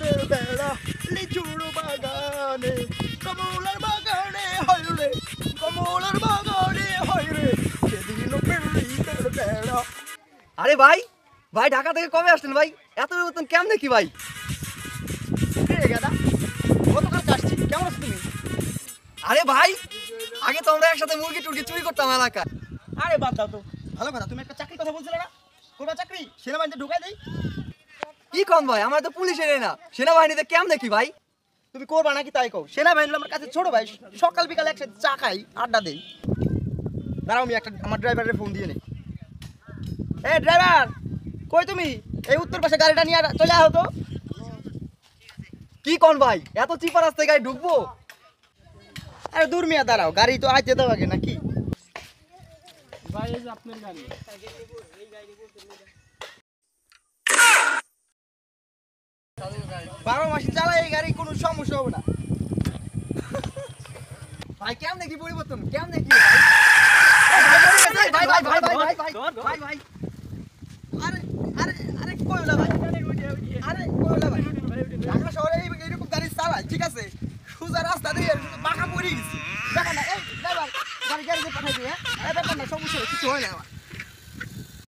ফুলের বেড়া লিচুর বাগানে কমলার বাগানে হয় রে কমলার বাগানে হয় রে সেদিন পিরিতের বেড়া। আরে ভাই ভাই ঢাকা থেকে কবে আসলেন ভাই? এত পরিবর্তন কেমন কি ভাই? রে গাদা গতকাল আসছি, কেমন আছো তুমি? আরে ভাই আগে তো আমরা একসাথে মুরগি টুরগি চুরি করতাম এলাকায়। আরে বাদ দাও তো, ভালো কথা। তুমি একটা চাকরির কথা বলছিলে না, করবা চাকরি? সেনাবাহিনীতে ঢুকাই দেই। কি কম ভাই, আমরা তো পুলিশে নেই না, সেনাবাহিনীতে কেমন কি ভাই? তুমি করবা নাকি তাই কও। সেনাবাহিনী হলো আমার কাছে ছোট ভাই, সকাল বিকাল একসাথে চা খাই, আড্ডা দেই। দাঁড়াও আমি একটা আমার ড্রাইভারের ফোন দিয়ে নেই। এই ড্রাইভার, কই তুমি? এই উত্তর পাশে গাড়িটা নিয়ে চলে আহো তো। কি কোন ভাই, এত চিপা রাস্তায় গাড়ি ঢুকবো? আরে দূর মিয়া, দাঁড়াও, গাড়ি তো আইতে দাও আগে নাকি। ভাই এই যে আপনার গাড়ি। 12 মাসে চালাই এই গাড়ি, কোনো সমস্যা হবে না। ভাই কেমন কি পরিবর্তন, কেমন কি ভাই? ভাই ভাই ভাই ভাই ভাই ভাই ভাই ভাই আরে আরে আরে কই হলো ভাই? আরে কই হলো ভাই? ঢাকা শহরে এইরকম গাড়ি চালায়, ঠিক আছে? সোজা রাস্তা দিয়ে বাঁকা পড়ে গেছি। দেখো না, এই ড্রাইভার গাড়ি পাঠাই দিই। হ্যাঁ, ব্যাপার না, সমস্যা কিছু হয় না আমার।